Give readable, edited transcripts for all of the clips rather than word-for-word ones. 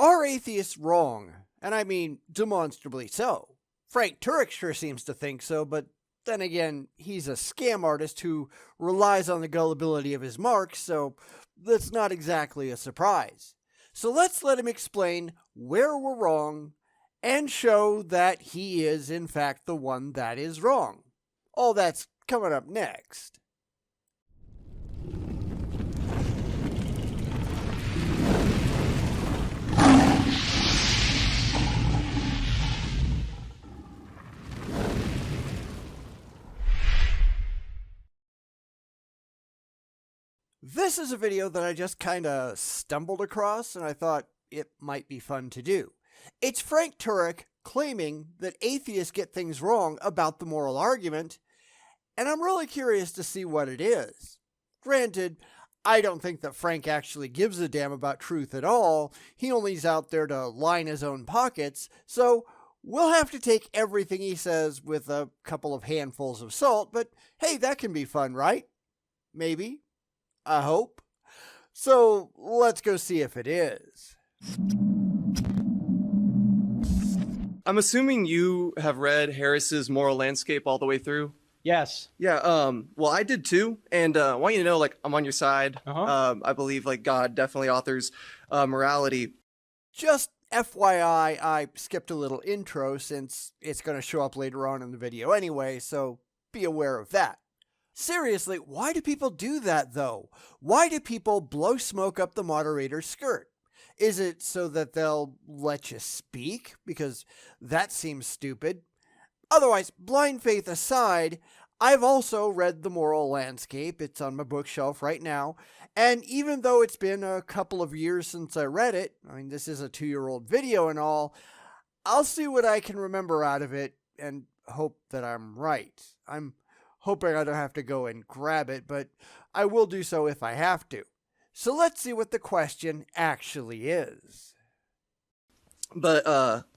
Are atheists wrong? And I mean demonstrably so. Frank Turek sure seems to think so, but then again, he's a scam artist who relies on the gullibility of his marks, so that's not exactly a surprise. So let's let him explain where we're wrong and show that he is, in fact, the one that is wrong. All that's coming up next. This is a video that I just kind of stumbled across, and I thought it might be fun to do. It's Frank Turek claiming that atheists get things wrong about the moral argument, and I'm really curious to see what it is. Granted, I don't think that Frank actually gives a damn about truth at all. He only is out there to line his own pockets, so we'll have to take everything he says with a couple of handfuls of salt, but hey, that can be fun, right? Maybe. I hope. So let's go see if it is. I'm assuming you have read Harris's Moral Landscape all the way through? Yes. Yeah, well, I did too, and I want you to know, like, I'm on your side. I believe, like, God definitely authors morality. Just FYI, I skipped a little intro since it's going to show up later on in the video anyway, so be aware of that. Seriously, why do people do that, though? Why do people blow smoke up the moderator's skirt? Is it so that they'll let you speak? Because that seems stupid. Otherwise, blind faith aside, I've also read The Moral Landscape. It's on my bookshelf right now. And even though it's been a couple of years since I read it, I mean, this is a 2-year-old video and all, I'll see what I can remember out of it and hope that I'm right. I'm hoping I don't have to go and grab it, but I will do so if I have to. So let's see what the question actually is. But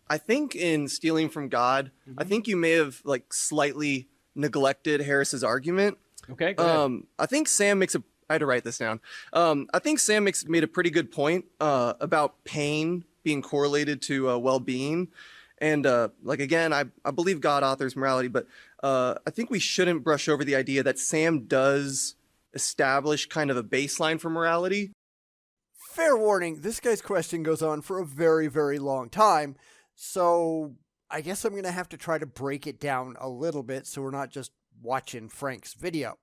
I think in Stealing from God, I think you may have, like, slightly neglected Harris's argument. Okay, go ahead. I think Sam makes I had to write this down. I think Sam made a pretty good point about pain being correlated to well-being. And, like, again, I believe God authors morality, but I think we shouldn't brush over the idea that Sam does establish kind of a baseline for morality. Fair warning, this guy's question goes on for a very, very long time, so I guess I'm going to have to try to break it down a little bit so we're not just watching Frank's video.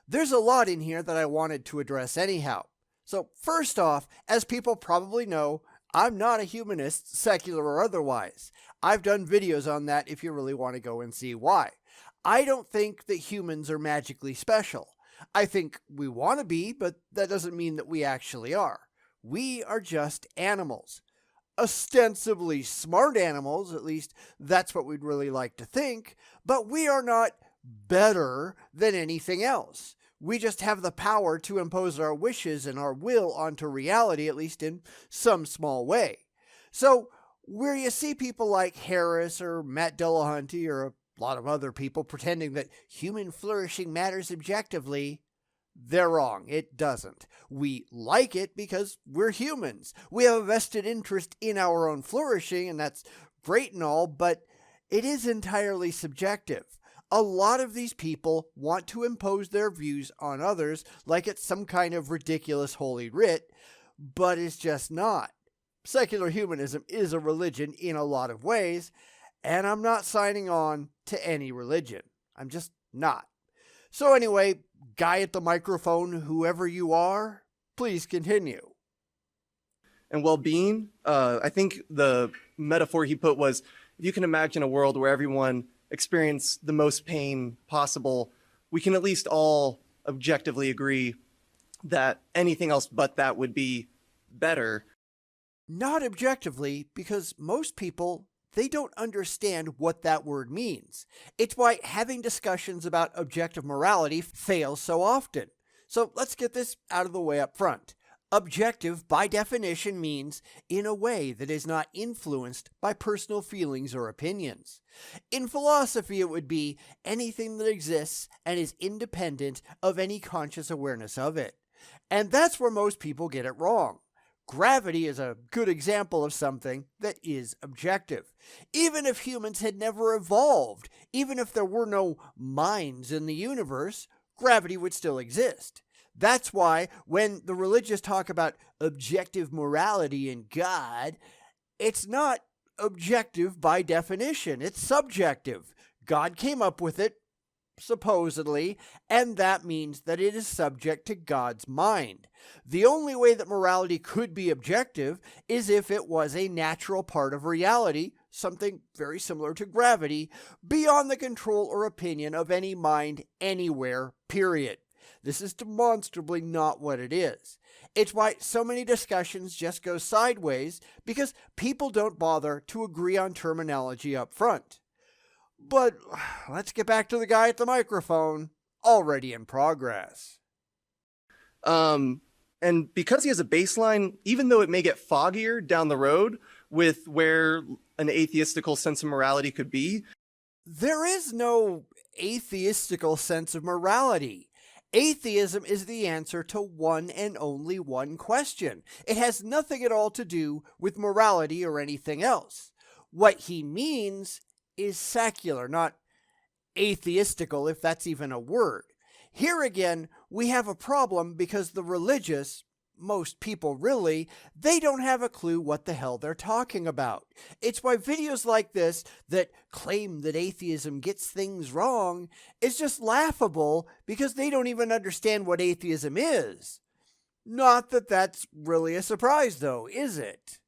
There's a lot in here that I wanted to address anyhow. So first off, as people probably know, I'm not a humanist, secular or otherwise. I've done videos on that if you really want to go and see why. I don't think that humans are magically special. I think we want to be, but that doesn't mean that we actually are. We are just animals. Ostensibly smart animals, at least that's what we'd really like to think, but we are not better than anything else. We just have the power to impose our wishes and our will onto reality, at least in some small way. So, where you see people like Harris or Matt Dillahunty or a lot of other people pretending that human flourishing matters objectively, they're wrong. It doesn't. We like it because we're humans. We have a vested interest in our own flourishing, and that's great and all, but it is entirely subjective. A lot of these people want to impose their views on others like it's some kind of ridiculous holy writ, but it's just not. Secular humanism is a religion in a lot of ways, and I'm not signing on to any religion. I'm just not. So anyway, guy at the microphone, whoever you are, please continue. And well-being, I think the metaphor he put was, if you can imagine a world where everyone experience the most pain possible, we can at least all objectively agree that anything else but that would be better. Not objectively, because most people, they don't understand what that word means. It's why having discussions about objective morality fails so often. So let's get this out of the way up front. Objective, by definition, means in a way that is not influenced by personal feelings or opinions. In philosophy, it would be anything that exists and is independent of any conscious awareness of it. And that's where most people get it wrong. Gravity is a good example of something that is objective. Even if humans had never evolved, even if there were no minds in the universe, gravity would still exist. That's why when the religious talk about objective morality and God, it's not objective by definition, it's subjective. God came up with it, supposedly, and that means that it is subject to God's mind. The only way that morality could be objective is if it was a natural part of reality, something very similar to gravity, beyond the control or opinion of any mind anywhere, period. This is demonstrably not what it is. It's why so many discussions just go sideways, because people don't bother to agree on terminology up front. But let's get back to the guy at the microphone, already in progress. And because he has a baseline, even though it may get foggier down the road with where an atheistical sense of morality could be, there is no atheistical sense of morality. Atheism is the answer to one and only one question. It has nothing at all to do with morality or anything else. What he means is secular, not atheistical, if that's even a word. Here again, we have a problem because the religious, most people really, they don't have a clue what the hell they're talking about. It's why videos like this that claim that atheism gets things wrong is just laughable, because they don't even understand what atheism is. Not that that's really a surprise though, is it?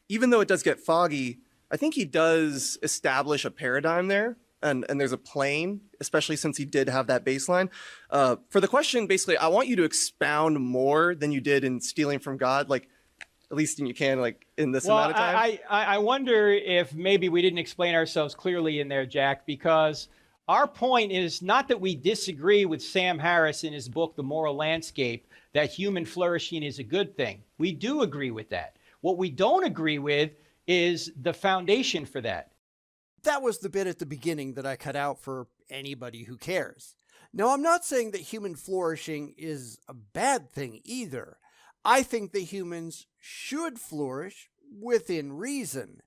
even though it does get foggy, I think he does establish a paradigm there. And there's a plane, especially since he did have that baseline. For the question, basically, I want you to expound more than you did in Stealing from God, like, at least you can, like, in this amount of time. I wonder if maybe we didn't explain ourselves clearly in there, Jack, because our point is not that we disagree with Sam Harris in his book, The Moral Landscape, that human flourishing is a good thing. We do agree with that. What we don't agree with is the foundation for that. That was the bit at the beginning that I cut out for anybody who cares. Now, I'm not saying that human flourishing is a bad thing either. I think that humans should flourish within reason.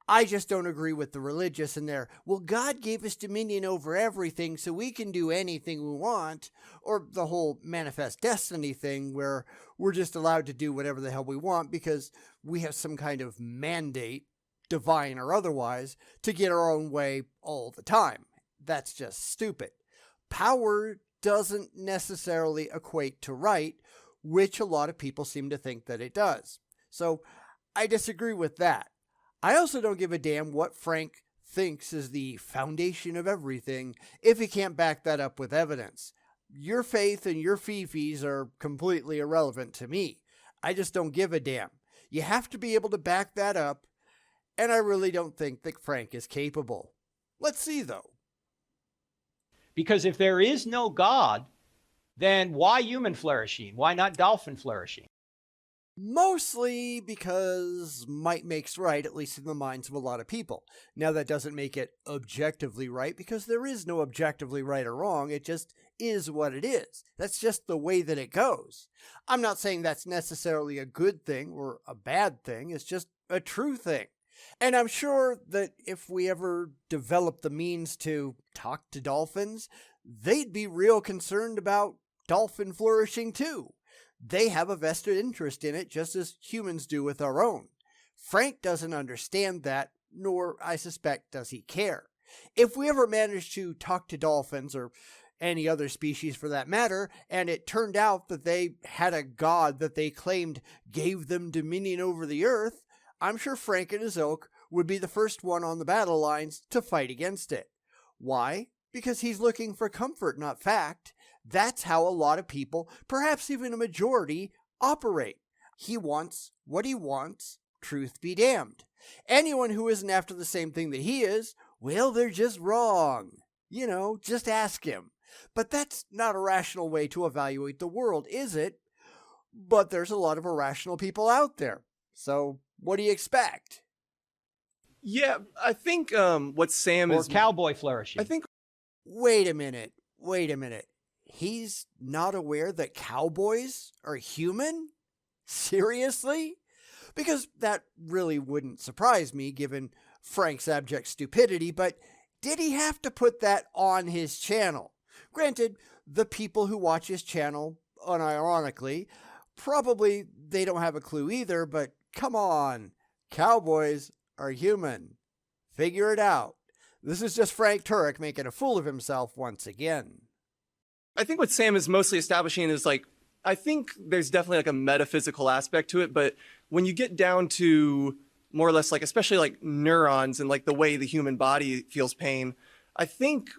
I just don't agree with the religious in there, well, God gave us dominion over everything so we can do anything we want, or the whole manifest destiny thing where we're just allowed to do whatever the hell we want because we have some kind of mandate, divine or otherwise, to get our own way all the time. That's just stupid. Power doesn't necessarily equate to right, which a lot of people seem to think that it does. So I disagree with that. I also don't give a damn what Frank thinks is the foundation of everything if he can't back that up with evidence. Your faith and your fifis are completely irrelevant to me. I just don't give a damn. You have to be able to back that up, and I really don't think that Frank is capable. Let's see, though. Because if there is no God, then why human flourishing? Why not dolphin flourishing? Mostly because might makes right, at least in the minds of a lot of people. Now, that doesn't make it objectively right, because there is no objectively right or wrong. It just is what it is. That's just the way that it goes. I'm not saying that's necessarily a good thing or a bad thing. It's just a true thing. And I'm sure that if we ever develop the means to talk to dolphins, they'd be real concerned about dolphin flourishing too. They have a vested interest in it, just as humans do with our own. Frank doesn't understand that, nor, I suspect, does he care. If we ever managed to talk to dolphins, or any other species for that matter, and it turned out that they had a god that they claimed gave them dominion over the earth, I'm sure Frank and his ilk would be the first one on the battle lines to fight against it. Why? Because he's looking for comfort, not fact. That's how a lot of people, perhaps even a majority, operate. He wants what he wants, truth be damned. Anyone who isn't after the same thing that he is, well, they're just wrong. You know, just ask him. But that's not a rational way to evaluate the world, is it? But there's a lot of irrational people out there. So what do you expect? Yeah, I think what Sam is... Or cowboy flourishing. I think... Wait a minute. He's not aware that cowboys are human? Seriously? Because that really wouldn't surprise me given Frank's abject stupidity, but did he have to put that on his channel? Granted, the people who watch his channel, unironically, probably they don't have a clue either, but come on, cowboys are human. Figure it out. This is just Frank Turek making a fool of himself once again. I think what Sam is mostly establishing is like, I think there's definitely like a metaphysical aspect to it, but when you get down to more or less like, especially like neurons and like the way the human body feels pain, I think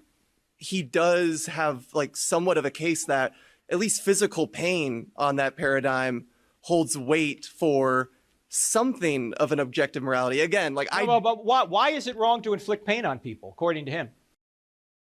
he does have like somewhat of a case that at least physical pain on that paradigm holds weight for something of an objective morality. Again, like but why is it wrong to inflict pain on people, according to him?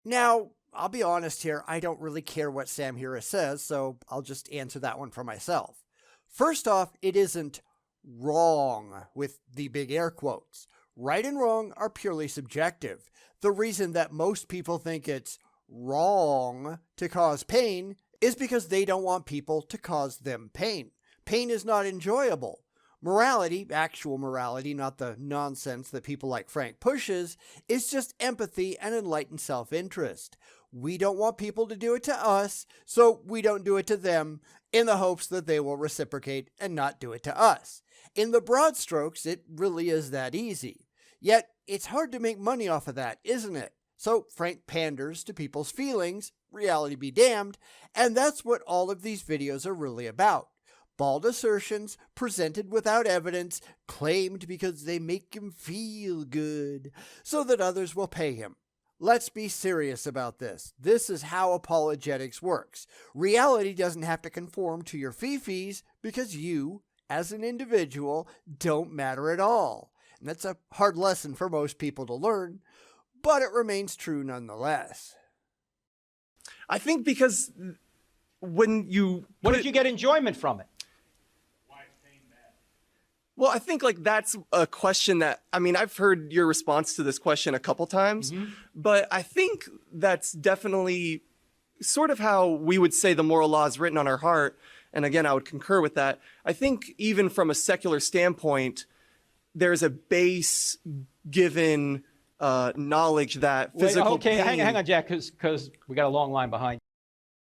Now, I'll be honest here, I don't really care what Sam Harris says, so I'll just answer that one for myself. First off, it isn't wrong with the big air quotes. Right and wrong are purely subjective. The reason that most people think it's wrong to cause pain is because they don't want people to cause them pain. Pain is not enjoyable. Morality, actual morality, not the nonsense that people like Frank pushes, is just empathy and enlightened self-interest. We don't want people to do it to us, so we don't do it to them in the hopes that they will reciprocate and not do it to us. In the broad strokes, it really is that easy. Yet, it's hard to make money off of that, isn't it? So Frank panders to people's feelings, reality be damned, and that's what all of these videos are really about. Bald assertions presented without evidence, claimed because they make him feel good, so that others will pay him. Let's be serious about this. This is how apologetics works. Reality doesn't have to conform to your fee-fees because you, as an individual, don't matter at all. And that's a hard lesson for most people to learn, but it remains true nonetheless. I think because when you... What did you get enjoyment from it? Well, I think like that's a question that, I mean, I've heard your response to this question a couple times, but I think that's definitely sort of how we would say the moral law is written on our heart. And again, I would concur with that. I think even from a secular standpoint, there's a base given knowledge that physical pain... hang on, Jack, because we got a long line behind.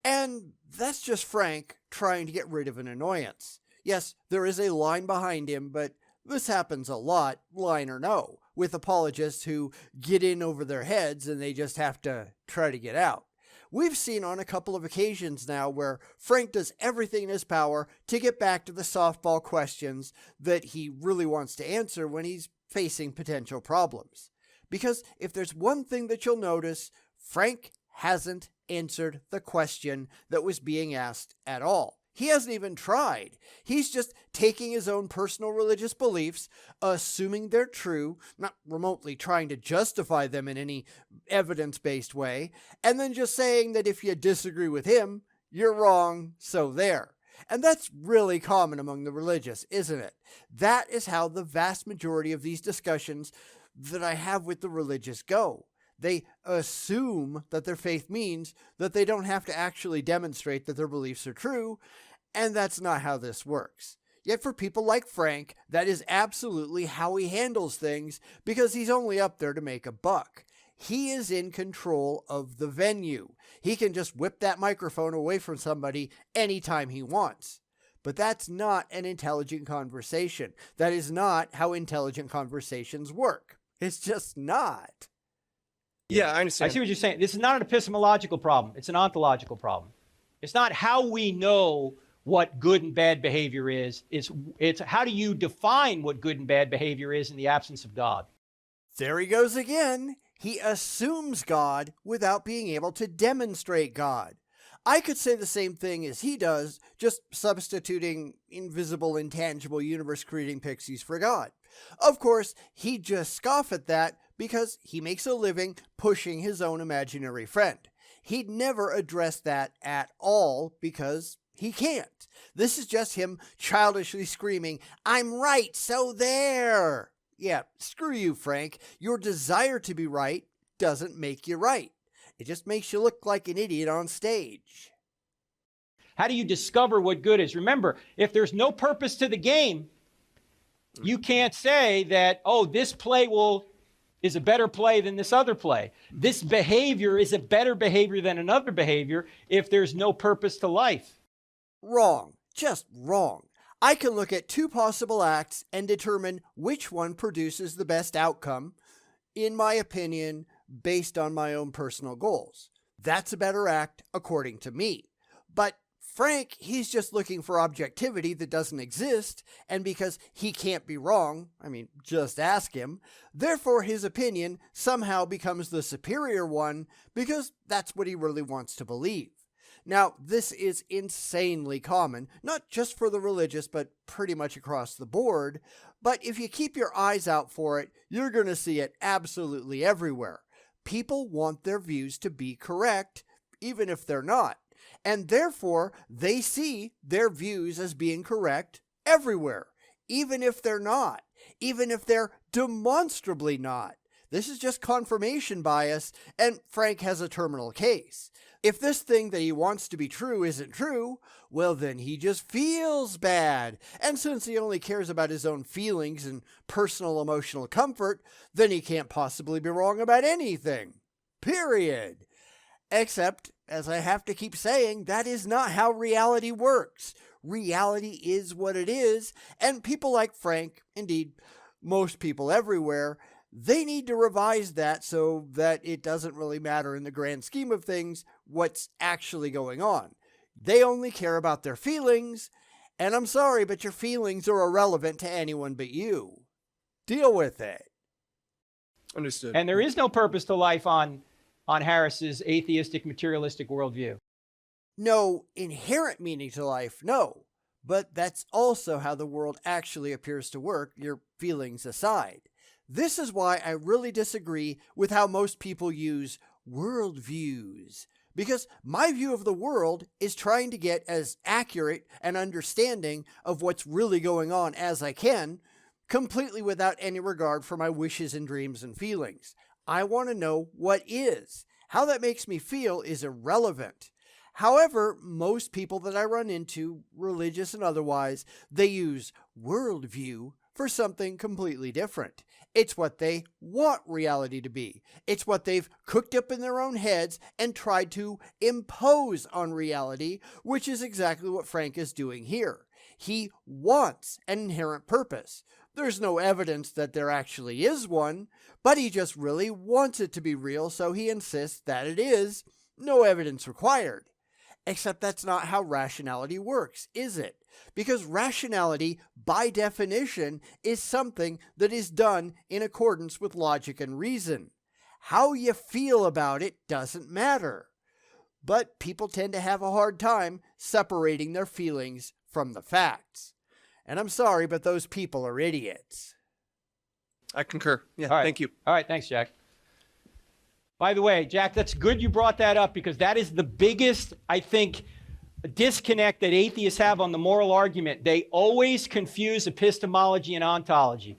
And that's just Frank trying to get rid of an annoyance. Yes, there is a line behind him, but this happens a lot, line or no, with apologists who get in over their heads and they just have to try to get out. We've seen on a couple of occasions now where Frank does everything in his power to get back to the softball questions that he really wants to answer when he's facing potential problems. Because if there's one thing that you'll notice, Frank hasn't answered the question that was being asked at all. He hasn't even tried. He's just taking his own personal religious beliefs, assuming they're true, not remotely trying to justify them in any evidence-based way, and then just saying that if you disagree with him, you're wrong, so there. And that's really common among the religious, isn't it? That is how the vast majority of these discussions that I have with the religious go. They assume that their faith means that they don't have to actually demonstrate that their beliefs are true, and that's not how this works. Yet for people like Frank, that is absolutely how he handles things because he's only up there to make a buck. He is in control of the venue. He can just whip that microphone away from somebody anytime he wants. But that's not an intelligent conversation. That is not how intelligent conversations work. It's just not. Yeah, I understand. I see what you're saying. This is not an epistemological problem. It's an ontological problem. It's not how we know what good and bad behavior is. It's how do you define what good and bad behavior is in the absence of God? There he goes again. He assumes God without being able to demonstrate God. I could say the same thing as he does, just substituting invisible, intangible, universe-creating pixies for God. Of course, he'd just scoff at that because he makes a living pushing his own imaginary friend. He'd never address that at all because he can't. This is just him childishly screaming, "I'm right, so there!" Yeah, screw you, Frank. Your desire to be right doesn't make you right. It just makes you look like an idiot on stage. How do you discover what good is? Remember, if there's no purpose to the game, you can't say that, oh, this play is a better play than this other play. This behavior is a better behavior than another behavior if there's no purpose to life. Wrong. Just wrong. I can look at two possible acts and determine which one produces the best outcome, in my opinion, based on my own personal goals. That's a better act according to me. But Frank, he's just looking for objectivity that doesn't exist, and because he can't be wrong, just ask him, therefore his opinion somehow becomes the superior one because that's what he really wants to believe. Now, this is insanely common, not just for the religious, but pretty much across the board. But if you keep your eyes out for it, you're going to see it absolutely everywhere. People want their views to be correct, even if they're not. And therefore, they see their views as being correct everywhere, even if they're not, even if they're demonstrably not. This is just confirmation bias, and Frank has a terminal case. If this thing that he wants to be true isn't true, well, then he just feels bad. And since he only cares about his own feelings and personal emotional comfort, then he can't possibly be wrong about anything. Period. Except, as I have to keep saying, that is not how reality works. Reality is what it is, and people like Frank, indeed, most people everywhere, they need to revise that so that it doesn't really matter in the grand scheme of things what's actually going on. They only care about their feelings, and I'm sorry, but your feelings are irrelevant to anyone but you. Deal with it. Understood. And there is no purpose to life on Harris's atheistic, materialistic worldview. No inherent meaning to life, no. But that's also how the world actually appears to work, your feelings aside. This is why I really disagree with how most people use worldviews. Because my view of the world is trying to get as accurate an understanding of what's really going on as I can, completely without any regard for my wishes and dreams and feelings. I want to know what is. How that makes me feel is irrelevant. However, most people that I run into, religious and otherwise, they use worldview for something completely different. It's what they want reality to be. It's what they've cooked up in their own heads and tried to impose on reality, which is exactly what Frank is doing here. He wants an inherent purpose. There's no evidence that there actually is one, but he just really wants it to be real, so he insists that it is. No evidence required. Except that's not how rationality works, is it? Because rationality, by definition, is something that is done in accordance with logic and reason. How you feel about it doesn't matter. But people tend to have a hard time separating their feelings from the facts. And I'm sorry, but those people are idiots. I concur. Yeah, All right. Thank you. All right, thanks, Jack. By the way, Jack, that's good you brought that up because that is the biggest, I think, disconnect that atheists have on the moral argument. They always confuse epistemology and ontology.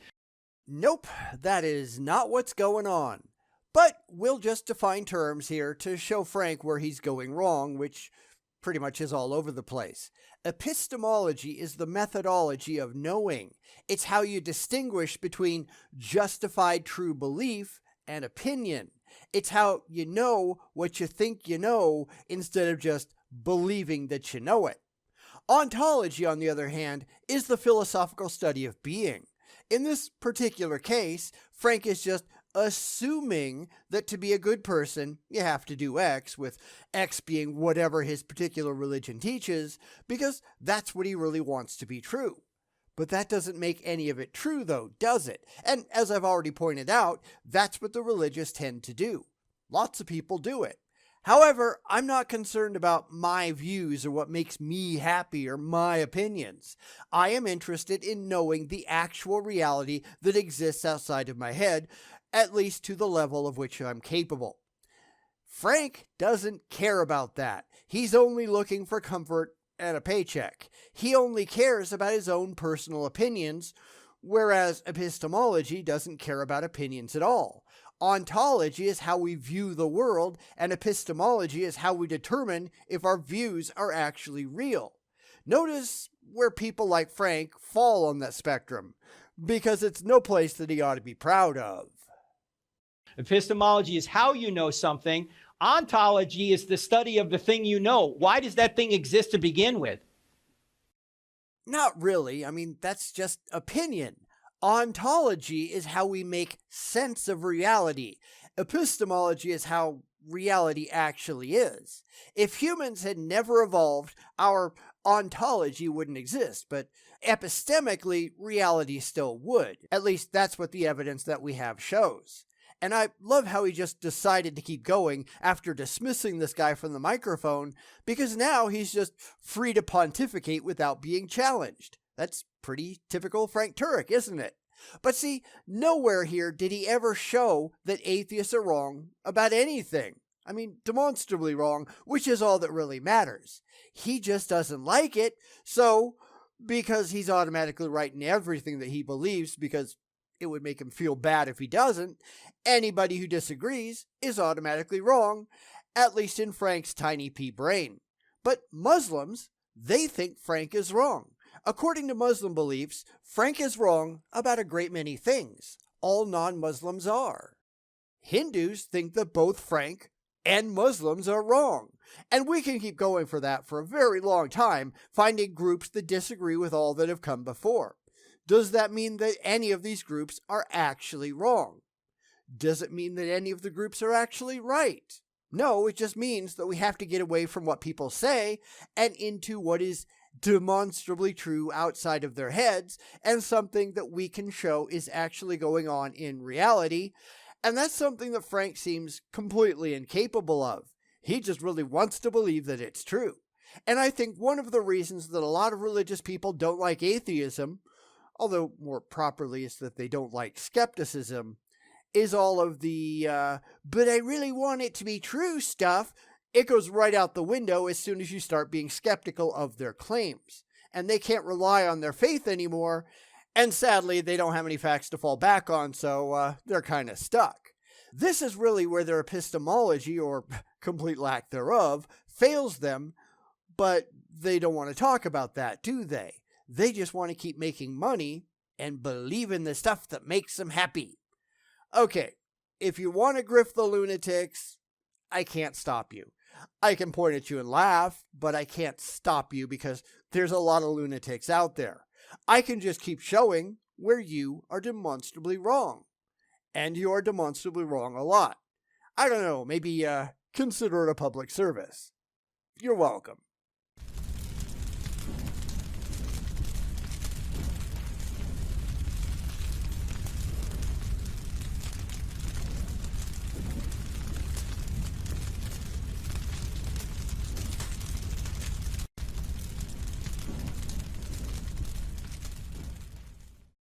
Nope, that is not what's going on. But we'll just define terms here to show Frank where he's going wrong, which pretty much is all over the place. Epistemology is the methodology of knowing. It's how you distinguish between justified true belief and opinion. It's how you know what you think you know instead of just believing that you know it. Ontology, on the other hand, is the philosophical study of being. In this particular case, Frank is just assuming that to be a good person, you have to do X, with X being whatever his particular religion teaches, because that's what he really wants to be true. But that doesn't make any of it true, though, does it? And as I've already pointed out, that's what the religious tend to do. Lots of people do it. However, I'm not concerned about my views or what makes me happy or my opinions. I am interested in knowing the actual reality that exists outside of my head, at least to the level of which I'm capable. Frank doesn't care about that. He's only looking for comfort and a paycheck. He only cares about his own personal opinions, whereas epistemology doesn't care about opinions at all. Ontology is how we view the world, and epistemology is how we determine if our views are actually real. Notice where people like Frank fall on that spectrum, because it's no place that he ought to be proud of. Epistemology is how you know something. Ontology is the study of the thing you know. Why does that thing exist to begin with? Not really. I mean, that's just opinion. Ontology is how we make sense of reality. Epistemology is how reality actually is. If humans had never evolved, our ontology wouldn't exist, but epistemically, reality still would. At least that's what the evidence that we have shows. And I love how he just decided to keep going after dismissing this guy from the microphone, because now he's just free to pontificate without being challenged. That's pretty typical Frank Turek, isn't it? But see, nowhere here did he ever show that atheists are wrong about anything. I mean, demonstrably wrong, which is all that really matters. He just doesn't like it, so because he's automatically right in everything that he believes, because it would make him feel bad if he doesn't, anybody who disagrees is automatically wrong, at least in Frank's tiny pea brain. But Muslims, they think Frank is wrong. According to Muslim beliefs, Frank is wrong about a great many things. All non-Muslims are. Hindus think that both Frank and Muslims are wrong. And we can keep going for that for a very long time, finding groups that disagree with all that have come before. Does that mean that any of these groups are actually wrong? Does it mean that any of the groups are actually right? No, it just means that we have to get away from what people say and into what is demonstrably true outside of their heads, and something that we can show is actually going on in reality. And that's something that Frank seems completely incapable of. He just really wants to believe that it's true. And I think one of the reasons that a lot of religious people don't like atheism, although more properly is that they don't like skepticism, is all of the, but I really want it to be true stuff. It goes right out the window as soon as you start being skeptical of their claims. And they can't rely on their faith anymore, and sadly, they don't have any facts to fall back on, so they're kind of stuck. This is really where their epistemology, or complete lack thereof, fails them, but they don't want to talk about that, do they? They just want to keep making money and believe in the stuff that makes them happy. Okay, if you want to grift the lunatics, I can't stop you. I can point at you and laugh, but I can't stop you because there's a lot of lunatics out there. I can just keep showing where you are demonstrably wrong. And you are demonstrably wrong a lot. I don't know, maybe consider it a public service. You're welcome.